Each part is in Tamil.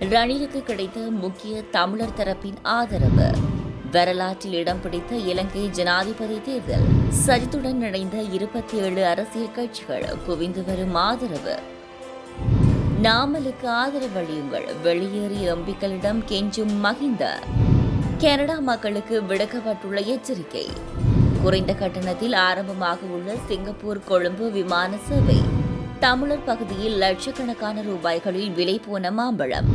ரணிலுக்கு கிடைத்த முக்கிய தமிழர் தரப்பின் ஆதரவு. வரலாற்றில் இடம் பிடித்த இலங்கை ஜனாதிபதி தேர்தல். சஜித்துடன் இணைந்த 27 அரசியல் கட்சிகள் குவிந்து வரும் ஆதரவு. நாமலுக்கு ஆதரவளியுங்கள், வெளியேறிய எம்பிக்களிடம் கெஞ்சும் மஹிந்த. கனடா மக்களுக்கு விடுக்கப்பட்டுள்ள எச்சரிக்கை. குறைந்த கட்டணத்தில் ஆரம்பமாக உள்ள சிங்கப்பூர் கொழும்பு விமான சேவை. தமிழர் பகுதியில் லட்சக்கணக்கான ரூபாய்களில் விலை போன மாம்பழம்.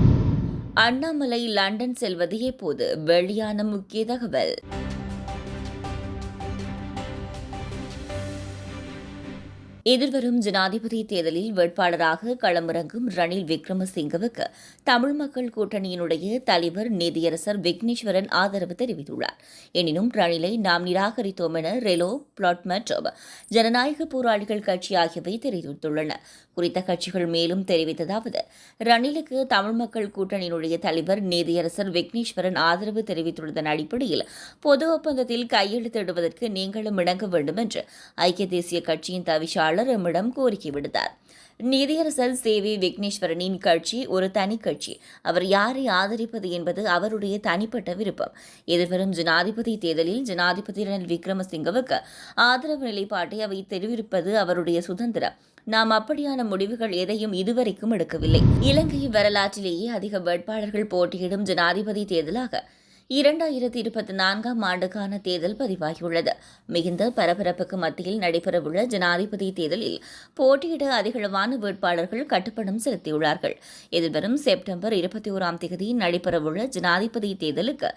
அண்ணாமலை லண்டன் செல்வது எப்போது? வெளியான முக்கிய தகவல். எதிர்வரும் ஜனாதிபதி தேர்தலில் வேட்பாளராக களமிறங்கும் ரணில் விக்ரமசிங்கவுக்கு தமிழ் மக்கள் கூட்டணியினுடைய தலைவர் நீதியரசர் விக்னேஸ்வரன் ஆதரவு தெரிவித்துள்ளார். எனினும் ரணிலை நாம் நிராகரித்தோம் என ரெலோ, பிளாட் மற்றும் ஜனநாயக போராளிகள் கட்சி ஆகியவை தெரிவித்துள்ளன. குறித்த கட்சிகள் மேலும் தெரிவித்ததாவது, ரணிலுக்கு தமிழ் மக்கள் கூட்டணியினுடைய தலைவர் நீதியரசர் விக்னேஸ்வரன் ஆதரவு தெரிவித்துள்ளதன் அடிப்படையில் பொது ஒப்பந்தத்தில் கையெழுத்திடுவதற்கு நீங்களும் இணங்க வேண்டும் என்று ஐக்கிய தேசிய கட்சியின் தவிசாளர் எம்மிடம் கோரிக்கை விடுத்தார். நீதியரசர் சேவி விக்னேஸ்வரனின் கட்சி ஒரு தனி கட்சி. அவர் யாரை ஆதரிப்பது என்பது அவருடைய தனிப்பட்ட விருப்பம். எதிர்வரும் ஜனாதிபதி தேர்தலில் ஜனாதிபதி ரணில் விக்ரமசிங்கவுக்கு ஆதரவு நிலைப்பாட்டை அவை தெரிவிப்பது அவருடைய சுதந்திரம். நாம் அப்படியான முடிவுகள் எதையும் இதுவரைக்கும் எடுக்கவில்லை. இலங்கை வரலாற்றிலேயே அதிக வேட்பாளர்கள் போட்டியிடும் ஜனாதிபதி தேர்தலாக 2024ஆம் ஆண்டுக்கான தேர்தல் பதிவாகியுள்ளது. மிகுந்த பரபரப்புக்கு மத்தியில் நடைபெறவுள்ள ஜனாதிபதி தேர்தலில் போட்டியிட அதிகளவான வேட்பாளர்கள் கட்டுப்பணம் செலுத்தியுள்ளார்கள். எதிர்வரும் செப்டம்பர் 21ஆம் தேதி நடைபெறவுள்ள ஜனாதிபதி தேர்தலுக்கு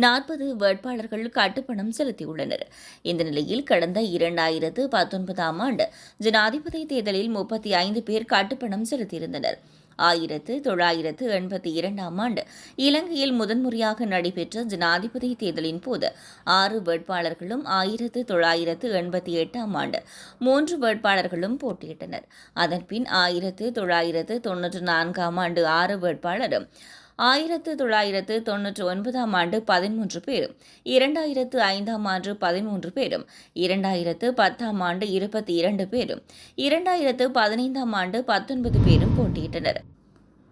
40 வேட்பாளர்கள் கட்டுப்பணம் செலுத்தியுள்ளனர். இந்த நிலையில் கடந்த 2019ஆம் ஆண்டு ஜனாதிபதி தேர்தலில் 35 பேர் கட்டுப்பணம் செலுத்தியிருந்தனர். 1982ஆம் ஆண்டு இலங்கையில் முதன்முறையாக நடைபெற்ற ஜனாதிபதி தேர்தலின் போது 6 வேட்பாளர்களும் 1988ஆம் ஆண்டு 3 வேட்பாளர்களும் போட்டியிட்டனர். அதன்பின் 1994ஆம் ஆண்டு 6 வேட்பாளரும் 1999ஆம் ஆண்டு 13 பேரும், 2005ஆம் ஆண்டு 13 பேரும், 2010ஆம் ஆண்டு 22 பேரும், 2015ஆம் ஆண்டு 19 பேரும் போட்டியிட்டனர்.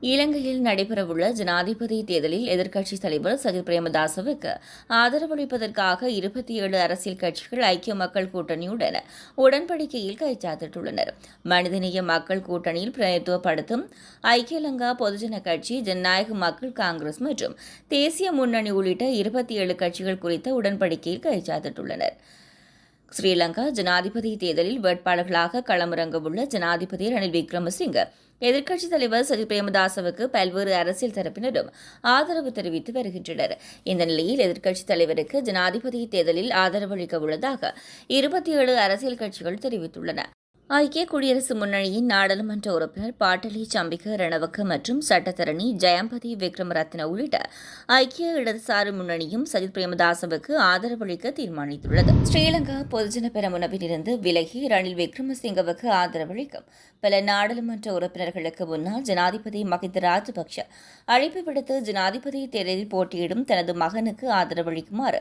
இலங்கையில் நடைபெறவுள்ள ஜனாதிபதி தேர்தலில் எதிர்க்கட்சித் தலைவர் சஜித் பிரேமதாசவுக்கு ஆதரவளிப்பதற்காக 27 அரசியல் கட்சிகள் ஐக்கிய மக்கள் கூட்டணியுடன் உடன்படிக்கையில் கைச்சாத்திட்டுள்ளனர். மனிதநேய மக்கள் கூட்டணியில் பிரதிநிதித்துவப்படுத்தும் ஐக்கிய லங்கா பொதுஜன கட்சி, ஜனநாயக மக்கள் காங்கிரஸ் மற்றும் தேசிய முன்னணி உள்ளிட்ட 27 கட்சிகள் குறித்த உடன்படிக்கையில் கைச்சாத்திட்டுள்ளனர். ஸ்ரீலங்கா ஜனாதிபதி தேர்தலில் வேட்பாளர்களாக களமிறங்கவுள்ள ஜனாதிபதி ரணில் விக்ரமசிங்க, எதிர்க்கட்சித் தலைவர் சஜித் பிரேமதாசவுக்கு பல்வேறு அரசியல் தரப்பினரும் ஆதரவு தெரிவித்து வருகின்றனர். இந்த நிலையில் எதிர்க்கட்சித் தலைவருக்கு ஜனாதிபதி தேர்தலில் ஆதரவளிக்க உள்ளதாக 27 அரசியல் கட்சிகள் தெரிவித்துள்ளன. ஐக்கிய குடியரசு முன்னணியின் நாடாளுமன்ற உறுப்பினர் பாட்டலி சம்பிக்க ரணவக்க மற்றும் சட்டத்தரணி ஜெயம்பதி விக்ரமரத்ன உள்ளிட்ட ஐக்கிய இடதுசாரி முன்னணியும் சஜித் பிரேமதாசவுக்கு ஆதரவளிக்க தீர்மானித்துள்ளது. ஸ்ரீலங்கா பொதுஜன பெரமுனவிலிருந்து விலகி ரணில் விக்ரமசிங்கவுக்கு ஆதரவளிக்கும் பல நாடாளுமன்ற உறுப்பினர்களுக்கு முன்னாள் ஜனாதிபதி மஹிந்த ராஜபக்ஷ அழைப்பு விடுத்து ஜனாதிபதி தேர்தலில் போட்டியிடும் தனது மகனுக்கு ஆதரவளிக்குமாறு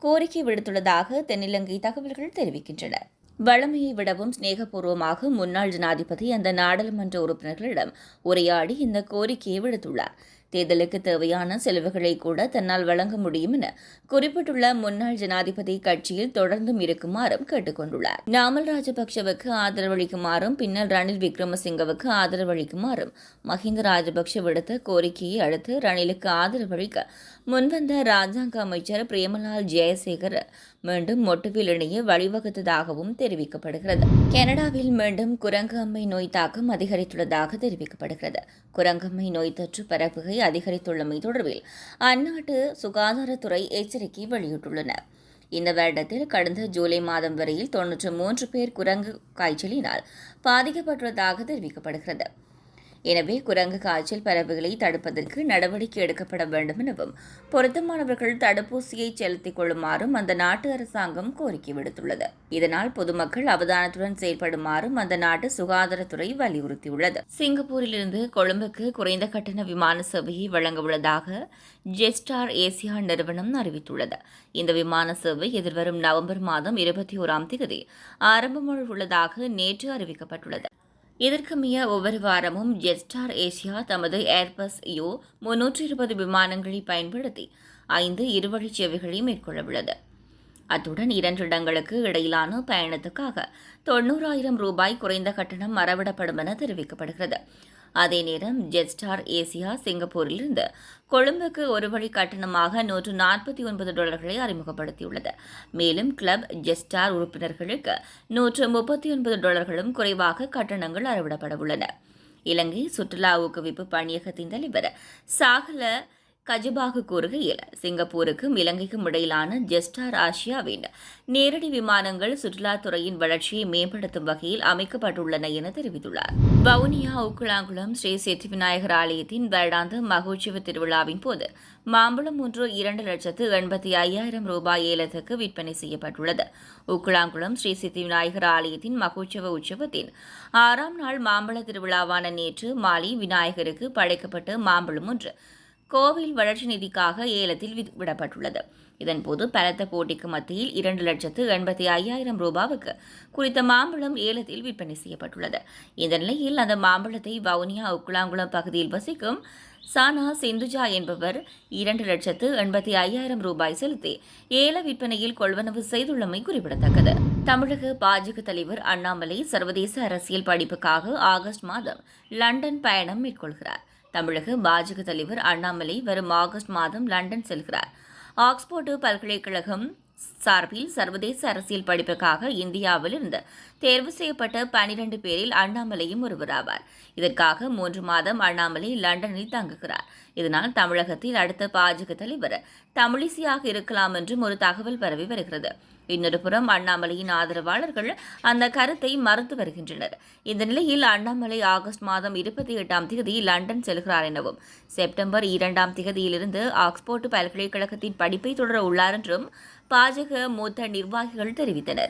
கோரிக்கை விடுத்துள்ளதாக தென்னிலங்கை தகவல்கள் தெரிவிக்கின்றன. வழமையை விடவும் சிநேகபூர்வமாக முன்னாள் ஜனாதிபதி அந்த நாடாளுமன்ற உறுப்பினர்களிடம் உரையாடி இந்த கோரிக்கையை விடுத்துள்ளார். தேர்தலுக்கு தேவையான செலவுகளை கூட தன்னால் வழங்க முடியும் என குறிப்பிட்டுள்ள முன்னாள் ஜனாதிபதி கட்சியில் தொடர்ந்தும் இருக்குமாறும் கேட்டுக் கொண்டுள்ளார். நாமல் ராஜபக்ஷவுக்கு ஆதரவளிக்குமாறும் பின்னர் ரணில் விக்ரமசிங்கவுக்கு ஆதரவளிக்குமாறும் மஹிந்த ராஜபக்ஷ விடுத்த கோரிக்கையை அடுத்து ரணிலுக்கு ஆதரவளிக்க முன்வந்த ராஜாங்க அமைச்சர் பிரேமலால் ஜெயசேகர் மீண்டும் மொட்டுவில் இணைய வழிவகுத்ததாகவும் தெரிவிக்கப்படுகிறது. கனடாவில் மீண்டும் குரங்கு அம்மை நோய் தாக்கம் அதிகரித்துள்ளதாக தெரிவிக்கப்படுகிறது. குரங்கம்மை நோய் தொற்று பரவுகை அதிகரித்துள்ளமை தொடர்பில் அந்நாட்டு சுகாதாரத்துறை எச்சரிக்கை வெளியிட்டுள்ளன. இந்த வருடத்தில் கடந்த ஜூலை மாதம் வரையில் 93 பேர் குரங்கு காய்ச்சலினால் பாதிக்கப்பட்டுள்ளதாக தெரிவிக்கப்படுகிறது. எனவே குரங்கு காய்ச்சல் பரவுகளை தடுப்பதற்கு நடவடிக்கை எடுக்கப்பட வேண்டும் எனவும் பொருத்தமானவர்கள் தடுப்பூசியை செலுத்திக் கொள்ளுமாறும் அந்த நாட்டு அரசாங்கம் கோரிக்கை விடுத்துள்ளது. இதனால் பொதுமக்கள் அவதானத்துடன் செயல்படுமாறும் அந்த நாட்டு சுகாதாரத்துறை வலியுறுத்தியுள்ளது. சிங்கப்பூரிலிருந்து கொழும்புக்கு குறைந்த கட்டண விமான சேவையை வழங்க உள்ளதாக ஜெட்ஸ்டார் ஏசியா நிறுவனம் அறிவித்துள்ளது. இந்த விமான சேவை எதிர்வரும் நவம்பர் மாதம் 21ஆம் தேதி ஆரம்பமாக உள்ளதாக நேற்று அறிவிக்கப்பட்டுள்ளது. இதற்கமைய ஒவ்வொரு வாரமும் ஜெட்ஸ்டார் ஏசியா தமது ஏர்பஸ் யோ 320 விமானங்களை பயன்படுத்தி 5 இருவழிச் சேவைகளை மேற்கொள்ளவுள்ளது. அத்துடன் 2 இடங்களுக்கு இடையிலான பயணத்துக்காக 90,000 ரூபாய் குறைந்த கட்டணம் மறவிடப்படும் என தெரிவிக்கப்படுகிறது. அதே நேரம் ஜெட்ஸ்டார் ஏசியா சிங்கப்பூரிலிருந்து கொழும்புக்கு ஒரு வழி கட்டணமாக $149 அறிமுகப்படுத்தியுள்ளது. மேலும் கிளப் ஜெட்ஸ்டார் உறுப்பினர்களுக்கு $139 குறைவாக கட்டணங்கள் அறவிடப்பட உள்ளன. இலங்கை சுற்றுலா ஊக்குவிப்பு பணியகத்தின் தலைவர் சாகல கஜபாகு கூறுகையில், சிங்கப்பூருக்கும் இலங்கைக்கும் இடையிலான ஜெட்ஸ்டார் ஆசியாவின் நேரடி விமானங்கள் சுற்றுலாத்துறையின் வளர்ச்சியை மேம்படுத்தும் வகையில் அமைக்கப்பட்டுள்ளன என தெரிவித்துள்ளார். வவுனியா உக்குளாங்குளம் ஸ்ரீ சித்தி விநாயகர் ஆலயத்தின் வருடாந்த மகோற்சவ திருவிழாவின் போது மாம்பழம் ஒன்று 2,85,000 ரூபாய் ஏலத்துக்கு விற்பனை செய்யப்பட்டுள்ளது. உக்குளாங்குளம் ஸ்ரீ சித்தி விநாயகர் ஆலயத்தின் மகோற்சவ உற்சவத்தின் 6ஆம் நாள் மாம்பழ திருவிழாவான நேற்று மாலை விநாயகருக்கு படைக்கப்பட்ட மாம்பழம் ஒன்று கோவில் வளர்ச்சி நிதிக்காக ஏலத்தில் விடப்பட்டுள்ளது. இதன்போது பலத்த போட்டிக்கு மத்தியில் 2,85,000 ரூபாவுக்கு குறித்த மாம்பழம் ஏலத்தில் விற்பனை செய்யப்பட்டுள்ளது. இந்த நிலையில் அந்த மாம்பழத்தை வவுனியா உக்குளாங்குளம் பகுதியில் வசிக்கும் சானா சிந்துஜா என்பவர் 2,85,000 ரூபாய் செலுத்தி ஏல விற்பனையில் கொள்வனவு செய்துள்ளமை குறிப்பிடத்தக்கது. தமிழக பாஜக தலைவர் அண்ணாமலை சர்வதேச அரசியல் படிப்புக்காக ஆகஸ்ட் மாதம் லண்டன் பயணம் மேற்கொள்கிறார். தமிழக பாஜக தலைவர் அண்ணாமலை வரும் ஆகஸ்ட் மாதம் லண்டன் செல்கிறார். ஆக்ஸ்போர்டு பல்கலைக்கழகம் சார்பில் சர்வதேச அரசியல் படிப்புக்காக இந்தியாவிலிருந்து தேர்வு செய்யப்பட்ட 12 பேரில் அண்ணாமலையும் ஒருவராவார். இதற்காக 3 மாதம் அண்ணாமலை லண்டனில் தங்குகிறார். இதனால் தமிழகத்தில் அடுத்த பாஜக தலைவர் தமிழிசையாக இருக்கலாம் என்றும் ஒரு தகவல் பரவி வருகிறது. இன்னொரு புறம் அண்ணாமலையின் ஆதரவாளர்கள் அந்த கருத்தை மறுத்து வருகின்றனர். இந்த நிலையில் அண்ணாமலை ஆகஸ்ட் மாதம் 28ஆம் தேதி லண்டன் செல்கிறார் எனவும் செப்டம்பர் 2ஆம் தேதியிலிருந்து ஆக்ஸ்போர்டு பல்கலைக்கழகத்தின் படிப்பை தொடர உள்ளார் என்றும் பாஜக மூத்த நிர்வாகிகள் தெரிவித்தனர்.